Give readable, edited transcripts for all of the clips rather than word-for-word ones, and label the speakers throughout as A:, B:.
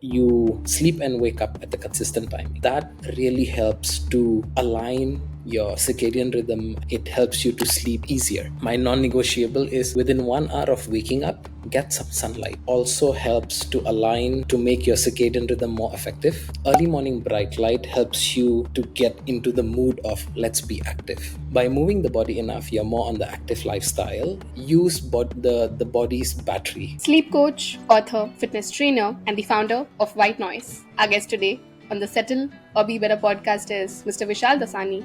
A: you sleep and wake up at the consistent time. That really helps to align your circadian rhythm. It helps you to sleep easier. My non-negotiable is within 1 hour of waking up, get some sunlight. Also helps to align to make your circadian rhythm more effective. Early morning bright light helps you to get into the mood of let's be active. By moving the body enough, you're more on the active lifestyle. Use the body's battery.
B: Sleep coach, author, fitness trainer, and the founder of White Noise. Our guest today on the Settle or Be Better podcast is Mr. Vishal Dasani,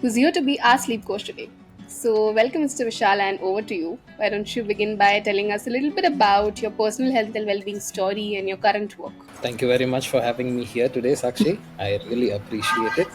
B: who's here to be our sleep coach today. So, welcome, Mr. Vishal, and over to you. Why don't you begin by telling us a little bit about your personal health and well being story and your current work?
A: Thank you very much for having me here today, Sakshi. I really appreciate it.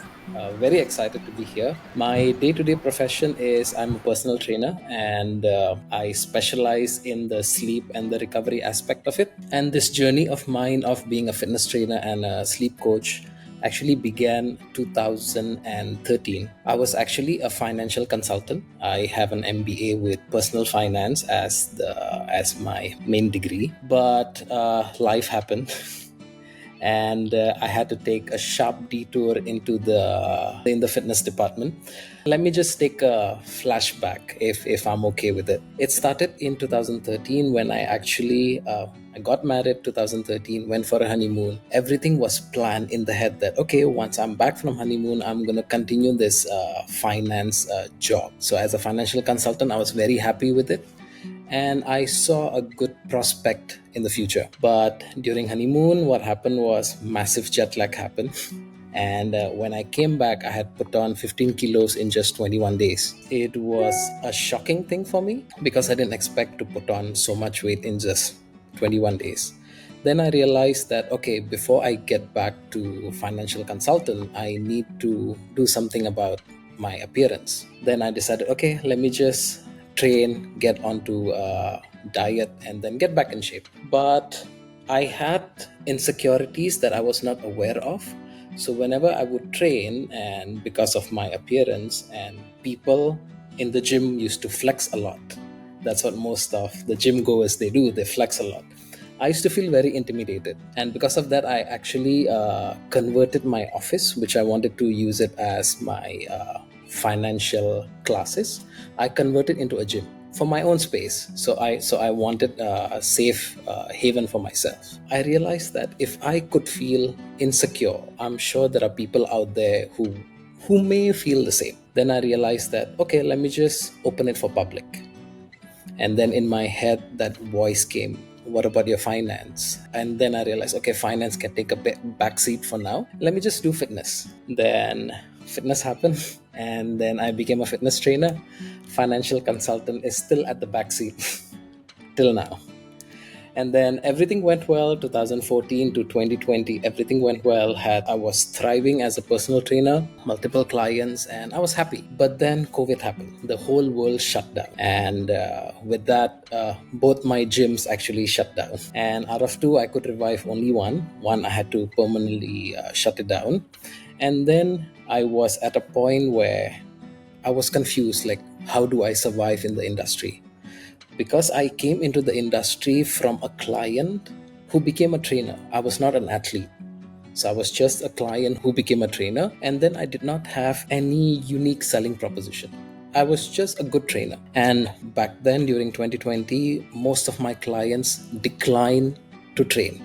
A: Very excited to be here. My day to day profession is I'm a personal trainer and I specialize in the sleep and the recovery aspect of it. And this journey of mine of being a fitness trainer and a sleep coach actually began 2013. I was actually a financial consultant. I have an MBA with personal finance as my main degree, but life happened. And I had to take a sharp detour into the fitness department. Let me just take a flashback if I'm okay with it. It started in 2013 when I actually I got married. 2013, went for a honeymoon. Everything was planned in the head that okay, once I'm back from honeymoon, I'm gonna continue this finance job. So as a financial consultant, I was very happy with it and I saw a good prospect in the future. But during honeymoon, what happened was massive jet lag happened. And when I came back, I had put on 15 kilos in just 21 days. It was a shocking thing for me because I didn't expect to put on so much weight in just 21 days. Then I realized that, okay, before I get back to financial consultant, I need to do something about my appearance. Then I decided, okay, let me just train, get onto diet, and then get back in shape. But I had insecurities that I was not aware of. So whenever I would train, and because of my appearance, and people in the gym used to flex a lot. That's what most of the gym goers they do. They flex a lot. I used to feel very intimidated, and because of that, I actually converted my office, which I wanted to use it as my financial classes. I converted into a gym for my own space. So I wanted a safe haven for myself. I realized that if I could feel insecure, I'm sure there are people out there who may feel the same. Then I realized that okay, let me just open it for public. And then in my head, that voice came, what about your finance? And then I realized, okay, finance can take a backseat for now. Let me just do fitness. Then fitness happened. And then I became a fitness trainer. Financial consultant is still at the backseat till now. And then everything went well. 2014 to 2020, everything went well. I was thriving as a personal trainer, multiple clients, and I was happy. But then COVID happened. The whole world shut down, and with that, both my gyms actually shut down. And out of two, I could revive only one. One I had to permanently shut it down, and then I was at a point where I was confused, like how do I survive in the industry? Because I came into the industry from a client who became a trainer. I was not an athlete. So I was just a client who became a trainer, and then I did not have any unique selling proposition. I was just a good trainer. And back then, during 2020, most of my clients declined to train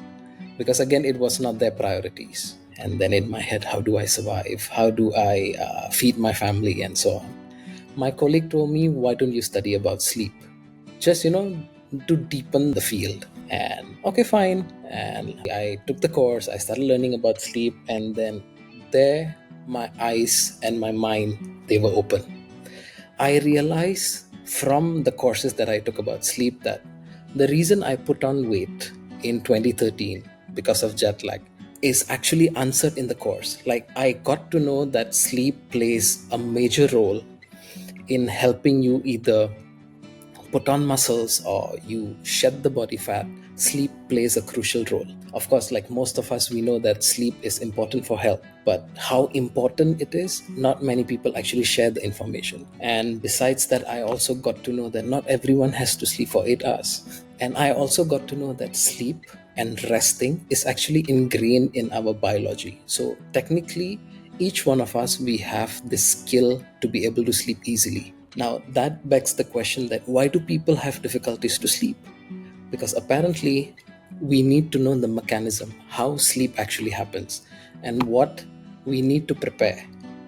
A: because, again, it was not their priorities. And then in my head, how do I survive? How do I feed my family? And so on. My colleague told me, why don't you study about sleep? Just to deepen the field. And okay, fine. And I took the course, I started learning about sleep, and then there my eyes and my mind, they were open. I realized from the courses that I took about sleep that the reason I put on weight in 2013 because of jet lag is actually answered in the course. Like, I got to know that sleep plays a major role in helping you either put on muscles or you shed the body fat. Sleep plays a crucial role. Of course, like most of us, we know that sleep is important for health, but how important it is, not many people actually share the information. And besides that, I also got to know that not everyone has to sleep for 8 hours. And I also got to know that sleep and resting is actually ingrained in our biology. So technically, each one of us, we have the skill to be able to sleep easily. Now that begs the question that why do people have difficulties to sleep? Because apparently we need to know the mechanism, how sleep actually happens, and what we need to prepare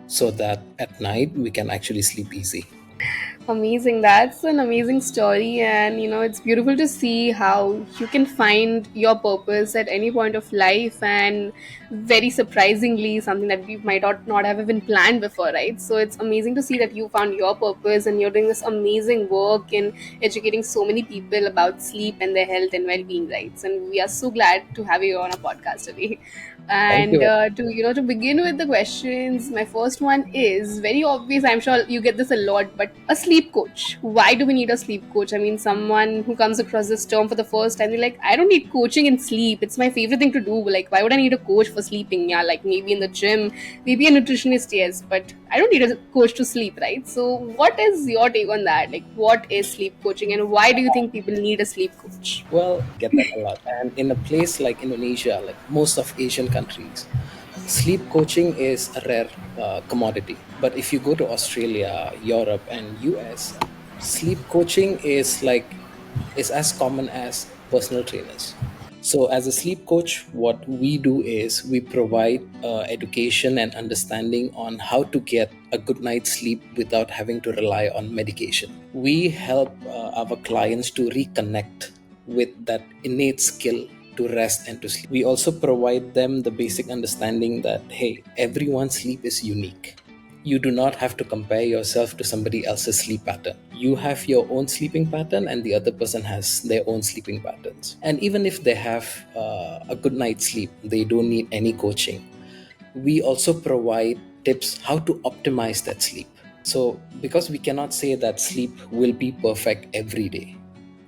A: so that at night we can actually sleep easy.
B: Amazing. That's an amazing story. And, it's beautiful to see how you can find your purpose at any point of life. And very surprisingly, something that we might not have even planned before, right? So it's amazing to see that you found your purpose and you're doing this amazing work in educating so many people about sleep and their health and well being, right? And we are so glad to have you on a podcast today.
A: Thank
B: And
A: you.
B: to begin with the questions, my first one is very obvious. I'm sure you get this a lot, but a sleep coach. Why do we need a sleep coach? I mean, someone who comes across this term for the first time, they're like, I don't need coaching in sleep. It's my favorite thing to do. Like, why would I need a coach for sleeping? Yeah, like maybe in the gym, maybe a nutritionist, yes, but I don't need a coach to sleep, right? So, what is your take on that? Like, what is sleep coaching, and why do you think people need a sleep coach?
A: Well, get that a lot. And in a place like Indonesia, like most of Asian countries, sleep coaching is a rare commodity. But if you go to Australia, Europe, and US, sleep coaching is as common as personal trainers. So, as a sleep coach, what we do is we provide education and understanding on how to get a good night's sleep without having to rely on medication. We help our clients to reconnect with that innate skill to rest and to sleep. We also provide them the basic understanding that, hey, everyone's sleep is unique. You do not have to compare yourself to somebody else's sleep pattern. You have your own sleeping pattern, and the other person has their own sleeping patterns. And even if they have a good night's sleep, they don't need any coaching. We also provide tips how to optimize that sleep. So, because we cannot say that sleep will be perfect every day,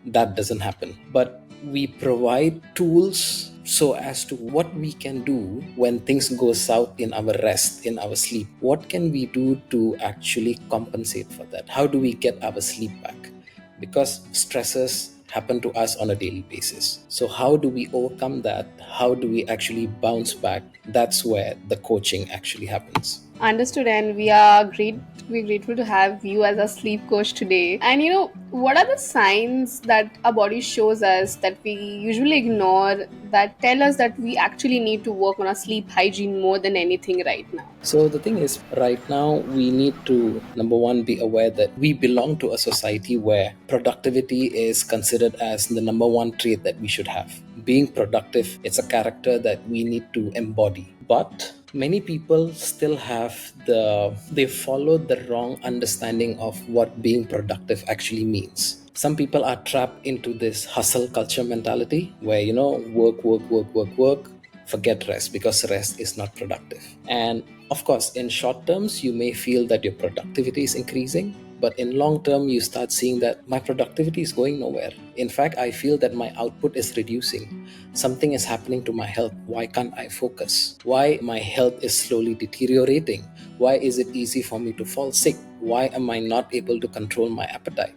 A: that doesn't happen. But we provide tools so as to what we can do when things go south in our rest, in our sleep. What can we do to actually compensate for that? How do we get our sleep back? Because stresses happen to us on a daily basis. So how do we overcome that? How do we actually bounce back? That's where the coaching actually happens.
B: Understood, and we are great. We're grateful to have you as a sleep coach today. And what are the signs that our body shows us that we usually ignore that tell us that we actually need to work on our sleep hygiene more than anything right now?
A: So the thing is, right now we need to, number one, be aware that we belong to a society where productivity is considered as the number one trait that we should have. Being productive, it's a character that we need to embody. But many people still have they follow the wrong understanding of what being productive actually means. Some people are trapped into this hustle culture mentality where, work, work, work, work, work, forget rest because rest is not productive. And of course, in short terms, you may feel that your productivity is increasing, but in long term, you start seeing that my productivity is going nowhere. In fact, I feel that my output is reducing. Something is happening to my health. Why can't I focus? Why my health is slowly deteriorating? Why is it easy for me to fall sick? Why am I not able to control my appetite?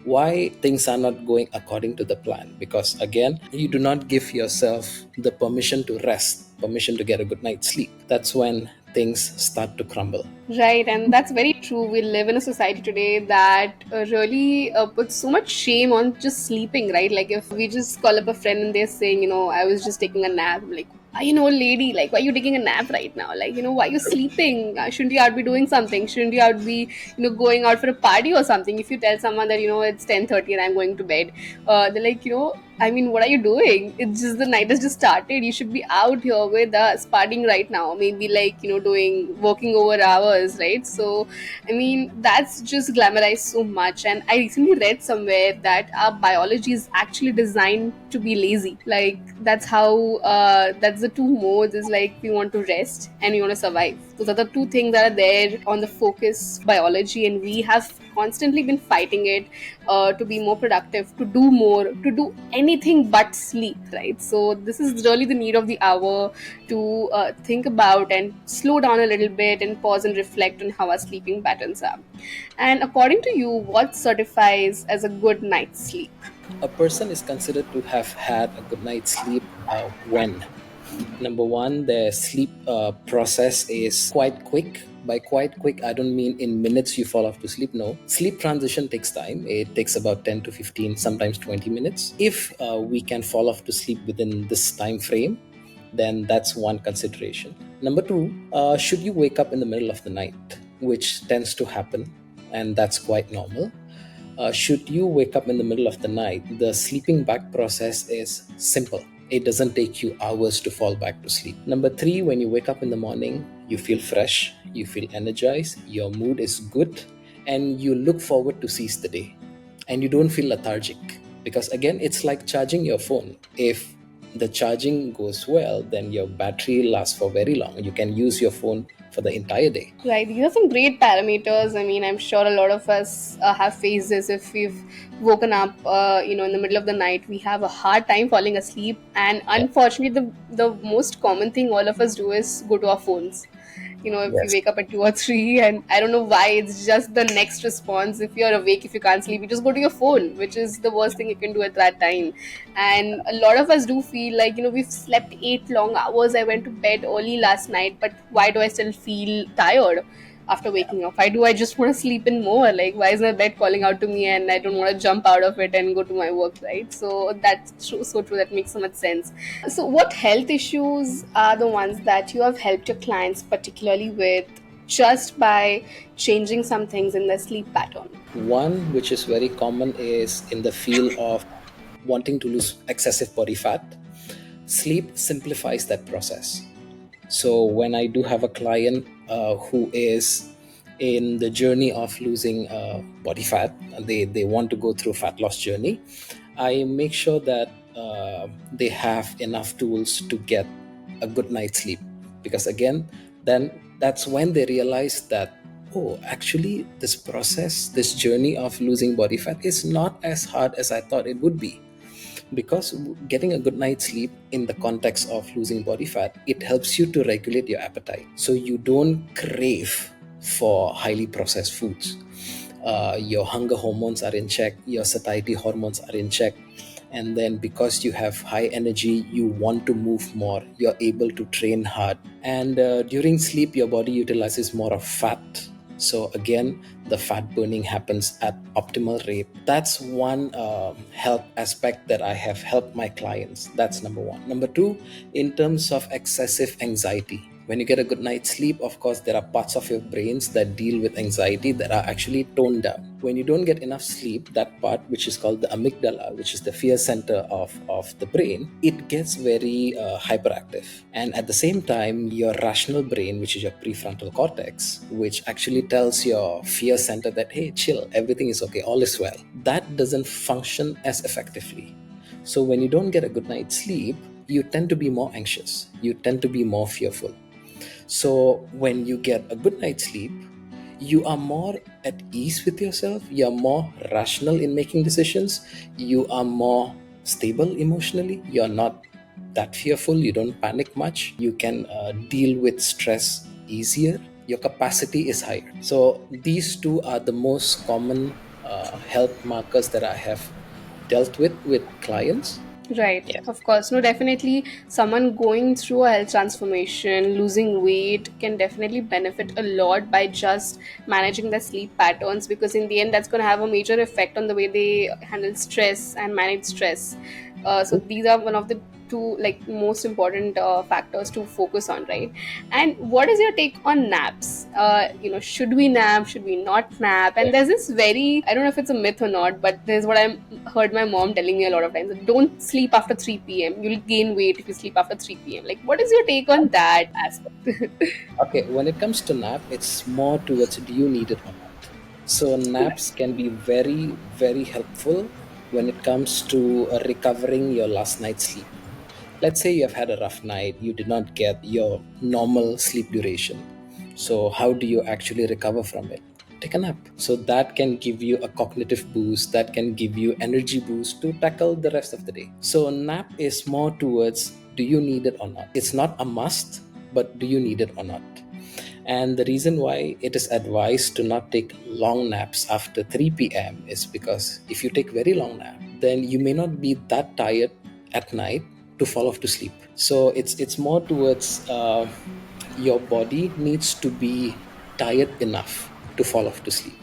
A: Why things are not going according to the plan? Because again, you do not give yourself the permission to rest, permission to get a good night's sleep. That's when things start to crumble.
B: Right, and that's very true. We live in a society today that really puts so much shame on just sleeping, right? Like, if we just call up a friend and they're saying, I was just taking a nap, I'm like, are you no lady? Like, why are you taking a nap right now? Like, why are you sleeping? Shouldn't you out be doing something? Shouldn't you out be, going out for a party or something? If you tell someone that, it's 10:30 and I'm going to bed, they're like, I mean, what are you doing? It's just the night has just started. You should be out here with us partying right now. Maybe like, doing working over hours, right? So, I mean, that's just glamorized so much. And I recently read somewhere that our biology is actually designed to be lazy. Like, that's the two modes is like we want to rest and we want to survive. Those are the two things that are there on the focus biology, and we have constantly been fighting it to be more productive, to do more, to do anything but sleep, right? So this is really the need of the hour to think about and slow down a little bit and pause and reflect on how our sleeping patterns are. And according to you, what certifies as a good night's sleep?
A: A person is considered to have had a good night's sleep when number one, the sleep process is quite quick. By quite quick, I don't mean in minutes you fall off to sleep. No, sleep transition takes time. It takes about 10 to 15, sometimes 20 minutes. If we can fall off to sleep within this time frame, then that's one consideration. Number two, should you wake up in the middle of the night, which tends to happen, and that's quite normal. Should you wake up in the middle of the night, the sleeping back process is simple. It doesn't take you hours to fall back to sleep. Number three, when you wake up in the morning, you feel fresh, you feel energized, your mood is good, and you look forward to seize the day. And you don't feel lethargic. Because again, it's like charging your phone. If the charging goes well, then your battery lasts for very long. You can use your phone for the entire day.
B: Right, these are some great parameters. I mean, I'm sure a lot of us have faced this. If we've woken up, in the middle of the night, we have a hard time falling asleep, and
A: Yeah.
B: unfortunately, the most common thing all of us do is go to our phones. If we
A: Yes.
B: wake up at 2 or 3, and I don't know why, it's just the next response. If you're awake, if you can't sleep, you just go to your phone, which is the worst thing you can do at that time. And a lot of us do feel like, we've slept 8 long hours. I went to bed early last night, but why do I still feel tired after waking up? Why do I just want to sleep in more? Like, why is my bed calling out to me and I don't want to jump out of it and go to my work, right? So that's true, so true. That makes so much sense. So, what health issues are the ones that you have helped your clients particularly with just by changing some things in their sleep pattern?
A: One which is very common is in the field of wanting to lose excessive body fat. Sleep simplifies that process. So when I do have a client who is in the journey of losing body fat, they want to go through fat loss journey, I make sure that they have enough tools to get a good night's sleep. Because again, then that's when they realize that, oh, actually, this process, this journey of losing body fat is not as hard as I thought it would be. Because getting a good night's sleep in the context of losing body fat, it helps you to regulate your appetite, so you don't crave for highly processed foods. Your hunger hormones are in check, your satiety hormones are in check, and then because you have high energy, you want to move more, you're able to train hard, and during sleep your body utilizes more of fat. So again, the fat burning happens at optimal rate. That's one health aspect that I have helped my clients. That's number one. Number two, in terms of excessive anxiety, when you get a good night's sleep, of course, there are parts of your brains that deal with anxiety that are actually toned down. When you don't get enough sleep, that part, which is called the amygdala, which is the fear center of the brain, it gets very hyperactive. And at the same time, your rational brain, which is your prefrontal cortex, which actually tells your fear center that, hey, chill, everything is okay, all is well, that doesn't function as effectively. So when you don't get a good night's sleep, you tend to be more anxious, you tend to be more fearful. So when you get a good night's sleep, you are more at ease with yourself, you are more rational in making decisions, you are more stable emotionally, you're not that fearful, you don't panic much, you can deal with stress easier, your capacity is higher. So these two are the most common health markers that I have dealt with clients.
B: Right,
A: Yeah.
B: of course. No, definitely someone going through a health transformation, losing weight can definitely benefit a lot by just managing their sleep patterns, because in the end that's going to have a major effect on the way they handle stress and manage stress. So these are one of the two like most important factors to focus on, right? And what is your take on naps? Should we nap, should we not nap? And there's this very, I don't know if it's a myth or not, but there's what I'm heard my mom telling me a lot of times: don't sleep after 3 p.m., you'll gain weight if you sleep after 3 p.m. Like, what is your take on that aspect?
A: Okay, when it comes to nap, it's more towards do you need it or not. So naps can be very, very helpful when it comes to recovering your last night's sleep. Let's say you have had a rough night, you did not get your normal sleep duration. So how do you actually recover from it? Take a nap. So that can give you a cognitive boost, that can give you energy boost to tackle the rest of the day. So nap is more towards do you need it or not. It's not a must, but do you need it or not? And the reason why it is advised to not take long naps after 3 p.m. is because if you take very long nap, then you may not be that tired at night to fall off to sleep. So it's more towards your body needs to be tired enough to fall off to sleep.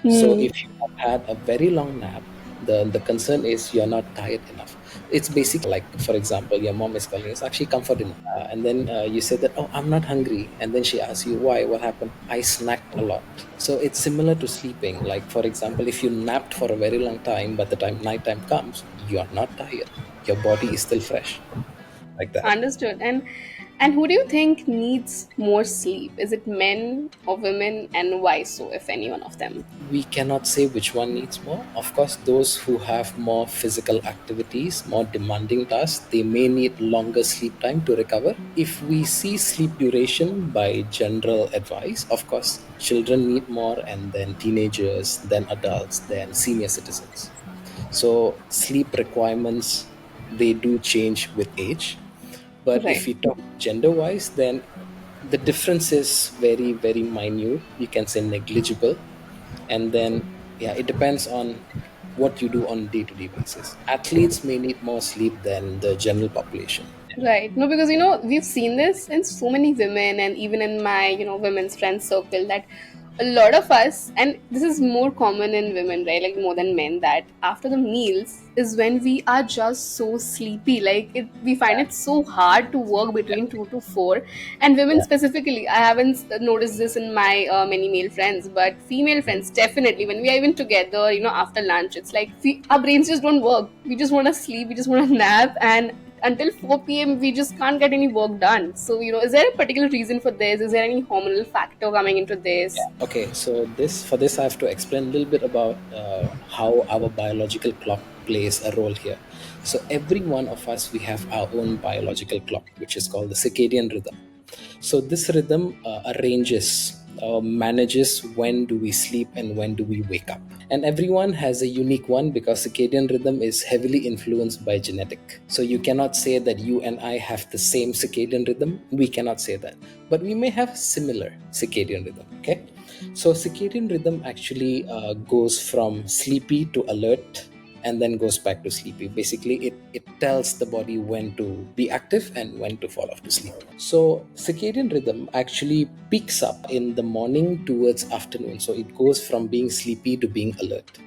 A: So
B: Hmm.
A: if you have had a very long nap, the concern is you're not tired enough. It's basically like, for example, your mom is calling, it's actually comfort enough. And then you say that, oh, I'm not hungry. And then she asks you, why? What happened? I snacked a lot. So it's similar to sleeping. Like, for example, if you napped for a very long time, but the time nighttime comes, you're not tired. Your body is still fresh, like that.
B: Understood. And who do you think needs more sleep? Is it men or women, and why so, if any one of them?
A: We cannot say which one needs more. Of course, those who have more physical activities, more demanding tasks, they may need longer sleep time to recover. If we see sleep duration by general advice, of course, children need more, and then teenagers, then adults, then senior citizens. So, sleep requirements, they do change with age. But if
B: Right.
A: we talk gender wise, then the difference is very, very minute. You can say negligible. And then yeah, it depends on what you do on day-to-day basis. Athletes may need more sleep than the general population.
B: Right. No, because we've seen this in so many women, and even in my women's friend circle, that a lot of us, and this is more common in women, right? Like more than men, that after the meals is when we are just so sleepy. Like we find it so hard to work between 2 to 4. And women
A: Yeah.
B: specifically, I haven't noticed this in my many male friends, but female friends definitely. When we are even together, after lunch, it's like our brains just don't work. We just want to sleep. We just want to nap, and until 4 p.m. we just can't get any work done. So, is there a particular reason for this? Is there any hormonal factor coming into this?
A: Okay, so this for this I have to explain a little bit about how our biological clock plays a role here. So every one of us, we have our own biological clock, which is called the circadian rhythm. So this rhythm arranges, manages when do we sleep and when do we wake up. And everyone has a unique one because circadian rhythm is heavily influenced by genetic. So you cannot say that you and I have the same circadian rhythm. We cannot say that. But we may have similar circadian rhythm. Okay. So circadian rhythm actually goes from sleepy to alert and then goes back to sleepy. Basically, it tells the body when to be active and when to fall off to sleep. So circadian rhythm actually peaks up in the morning towards afternoon. So it goes from being sleepy to being alert.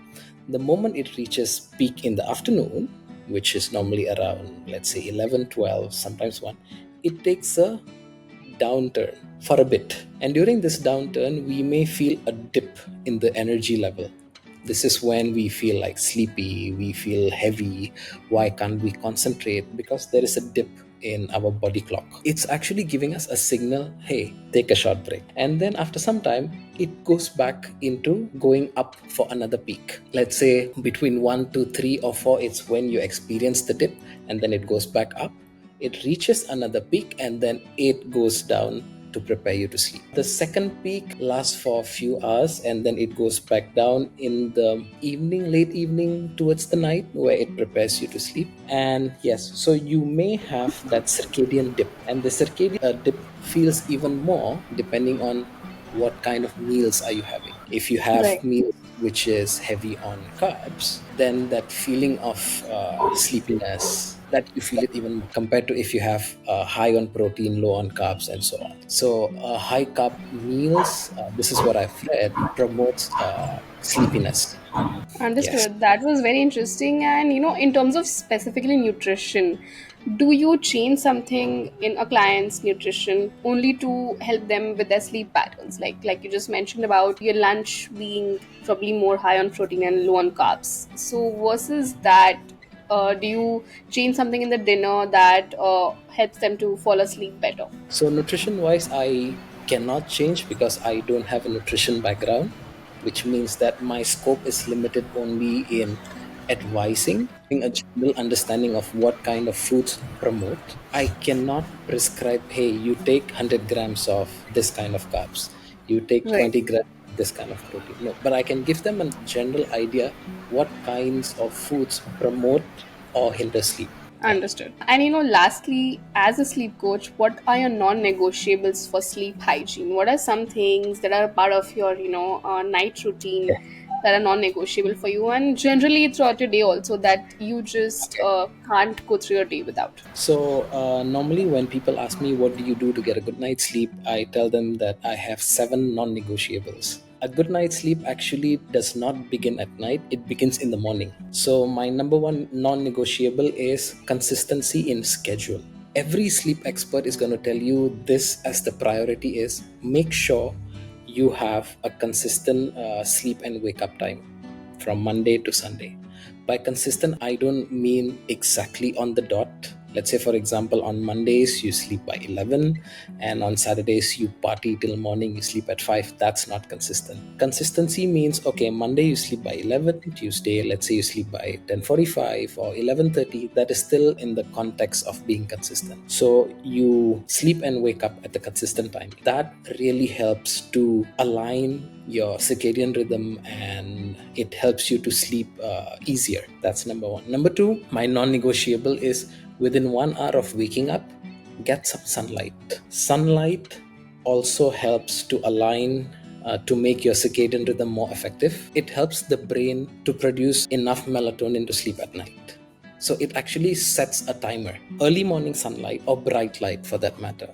A: The moment it reaches peak in the afternoon, which is normally around, let's say, 11, 12, sometimes 1, it takes a downturn for a bit. And during this downturn, we may feel a dip in the energy level. This is when we feel like sleepy, we feel heavy. Why can't we concentrate? Because there is a dip in our body clock. It's actually giving us a signal, hey, take a short break. And then after some time, it goes back into going up for another peak. Let's say between 1 to 3 or 4, it's when you experience the dip, and then it goes back up, it reaches another peak, and then it goes down to prepare you to sleep. The second peak lasts for a few hours, and then it goes back down in the evening, late evening towards the night, where it prepares you to sleep. And yes, so you may have that circadian dip, and the circadian dip feels even more depending on what kind of meals are you having. If you have
B: Right.
A: meals which is heavy on carbs, then that feeling of sleepiness, that you feel it even more compared to if you have high on protein, low on carbs, and so on. So high carb meals, this is what I've read, promotes sleepiness. Yes.
B: Understood. That was very interesting. And in terms of specifically nutrition, do you change something in a client's nutrition only to help them with their sleep patterns? Like you just mentioned about your lunch being probably more high on protein and low on carbs. So versus that, do you change something in the dinner that helps them to fall asleep better?
A: So nutrition wise, I cannot change because I don't have a nutrition background, which means that my scope is limited only in advising, having a general understanding of what kind of foods promote. I cannot prescribe, hey, you take 100 grams of this kind of carbs, you take
B: Right.
A: 20 grams of this kind of protein. No, but I can give them a general idea what kinds of foods promote or hinder sleep. Yeah.
B: Understood. And lastly, as a sleep coach, what are your non-negotiables for sleep hygiene? What are some things that are part of your, night routine
A: Okay.
B: that are non-negotiable for you, and generally throughout your day also that you just
A: Okay.
B: can't go through your day without?
A: So, normally when people ask me, what do you do to get a good night's sleep? I tell them that I have seven non negotiables. A good night's sleep actually does not begin at night, it begins in the morning. So, my number one non negotiable is consistency in schedule. Every sleep expert is going to tell you this as the priority is make sure you have a consistent sleep and wake up time from Monday to Sunday. By consistent, I don't mean exactly on the dot. Let's say, for example, on Mondays you sleep by 11, and on Saturdays you party till morning, you sleep at 5. That's not consistent. Consistency means, okay, Monday you sleep by 11, Tuesday, let's say you sleep by 10:45 or 11:30. That is still in the context of being consistent. So you sleep and wake up at the consistent time. That really helps to align your circadian rhythm, and it helps you to sleep easier. That's number one. Number two, my non-negotiable is within 1 hour of waking up, get some sunlight. Sunlight also helps to align, to make your circadian rhythm more effective. It helps the brain to produce enough melatonin to sleep at night. So it actually sets a timer. Early morning sunlight, or bright light for that matter.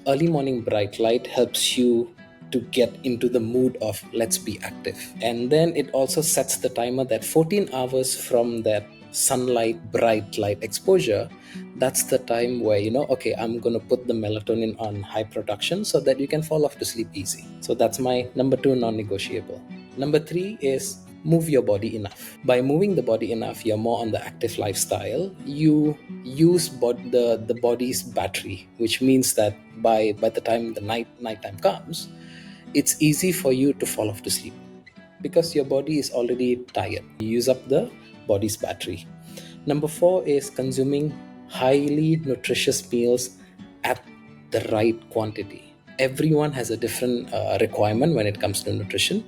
A: Early morning bright light helps you to get into the mood of let's be active. And then it also sets the timer that 14 hours from that sunlight, bright light exposure, that's the time where, okay, I'm going to put the melatonin on high production so that you can fall off to sleep easy. So that's my number two non negotiable. Number three is move your body enough. By moving the body enough, you're more on the active lifestyle. You use the body's battery, which means that by the time the nighttime comes, it's easy for you to fall off to sleep because your body is already tired. You use up the body's battery. Number four is consuming highly nutritious meals at the right quantity. Everyone has a different requirement when it comes to nutrition.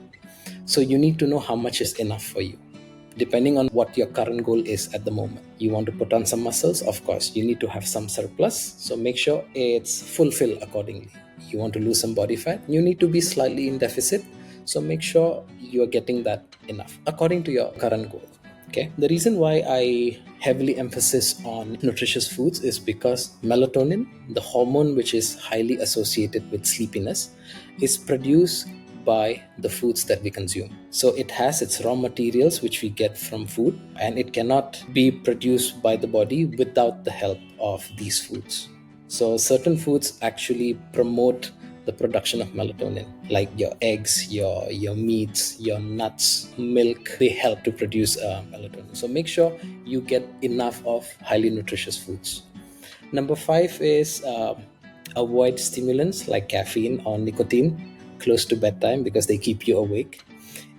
A: So you need to know how much is enough for you, depending on what your current goal is at the moment. You want to put on some muscles, of course, you need to have some surplus. So make sure it's fulfilled accordingly. You want to lose some body fat, you need to be slightly in deficit. So make sure you are getting that enough according to your current goal. Okay. The reason why I heavily emphasize on nutritious foods is because melatonin, the hormone which is highly associated with sleepiness, is produced by the foods that we consume. So it has its raw materials which we get from food, and it cannot be produced by the body without the help of these foods. So certain foods actually promote the production of melatonin, like your eggs, your meats, your nuts, milk. They help to produce melatonin. So make sure you get enough of highly nutritious foods. Number five is avoid stimulants like caffeine or nicotine close to bedtime because they keep you awake.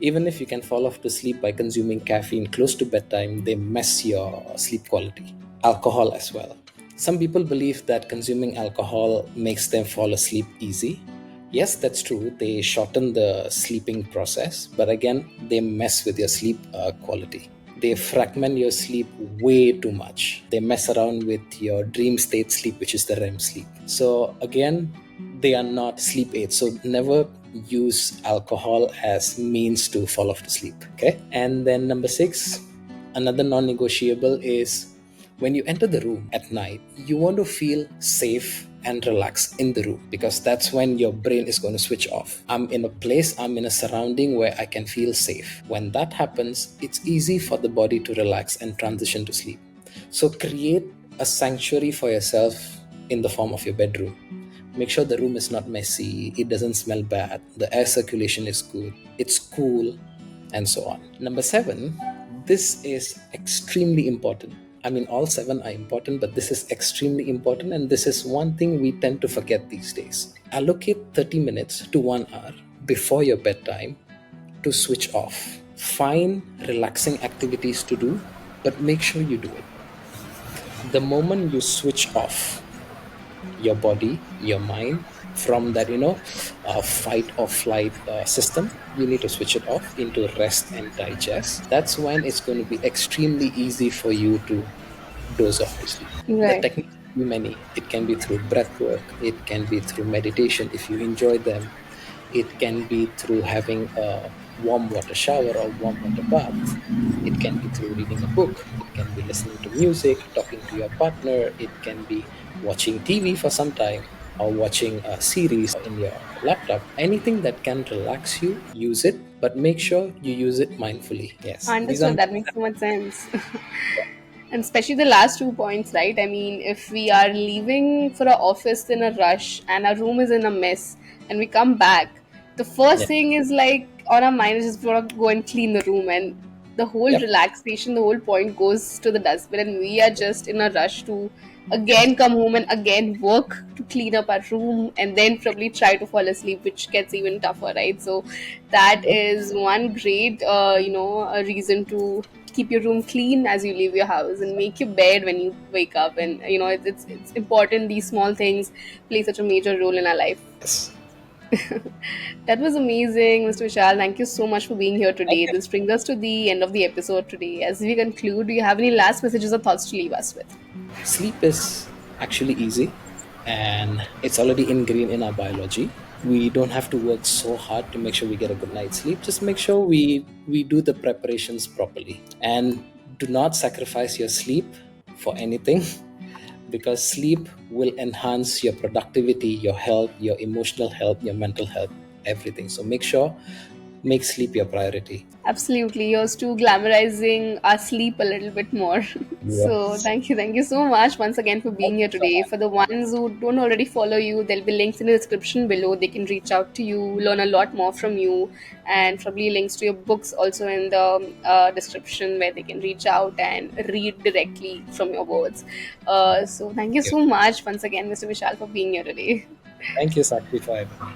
A: Even if you can fall off to sleep by consuming caffeine close to bedtime, they mess your sleep quality. Alcohol as well. Some people believe that consuming alcohol makes them fall asleep easy. Yes, that's true. They shorten the sleeping process, but again, they mess with your sleep quality. They fragment your sleep way too much. They mess around with your dream state sleep, which is the REM sleep. So, again, they are not sleep aids. So, never use alcohol as means to fall off to sleep. Okay. And then number six, another non negotiable is when you enter the room at night, you want to feel safe and relax in the room because that's when your brain is going to switch off. I'm in a place, I'm in a surrounding where I can feel safe. When that happens, it's easy for the body to relax and transition to sleep. So create a sanctuary for yourself in the form of your bedroom. Make sure the room is not messy, it doesn't smell bad, the air circulation is good, it's cool, and so on. Number seven, this is extremely important. I mean, all seven are important, but this is extremely important, and this is one thing we tend to forget these days. Allocate 30 minutes to 1 hour before your bedtime to switch off. Find relaxing activities to do, but make sure you do it. The moment you switch off your body, your mind from that, fight or flight system, you need to switch it off into rest and digest. That's when it's going to be extremely easy for you to dose of your sleep. The
B: Right.
A: techniques can be many. It can be through breath work, it can be through meditation if you enjoy them, it can be through having a warm water shower or warm water bath. It can be through reading a book. It can be listening to music, talking to your partner. It can be watching TV for some time or watching a series in your laptop. Anything that can relax you, use it, but make sure you use it mindfully. Yes, these are
B: Understood. That makes so much sense. And especially the last 2 points, right? I mean, if we are leaving for our office in a rush and our room is in a mess and we come back, the first
A: yeah.
B: thing is like on our mind is just want to go and clean the room, and the whole
A: Yep.
B: relaxation, the whole point goes to the dustbin, and we are just in a rush to again come home and again work to clean up our room and then probably try to fall asleep, which gets even tougher, right? So that is one great a reason to keep your room clean as you leave your house, and make your bed when you wake up. And it's important, these small things play such a major role in our life.
A: Yes.
B: That was amazing, Mr. Vishal. Thank you so much for being here today.
A: Okay.
B: This brings us to the end of the episode today. As we conclude, do you have any last messages or thoughts to leave us with?
A: Sleep is actually easy and it's already ingrained in our biology. We don't have to work so hard to make sure we get a good night's sleep. Just make sure we do the preparations properly, and do not sacrifice your sleep for anything because sleep will enhance your productivity, your health, your emotional health, your mental health, everything. So make sure, make sleep your priority.
B: Absolutely. Yours too, glamorizing our sleep a little bit more. So
A: Yes.
B: thank you so much once again for
A: Thank
B: being here
A: you so
B: today.
A: much.
B: For the ones who don't already follow you, there'll be links in the description below. They can reach out to you, learn a lot more from you, and probably links to your books also in the description, where they can reach out and read directly from your words. So thank you
A: Yeah.
B: so much once again, Mr. Vishal, for being here today.
A: Thank you, Sakshi, for having me.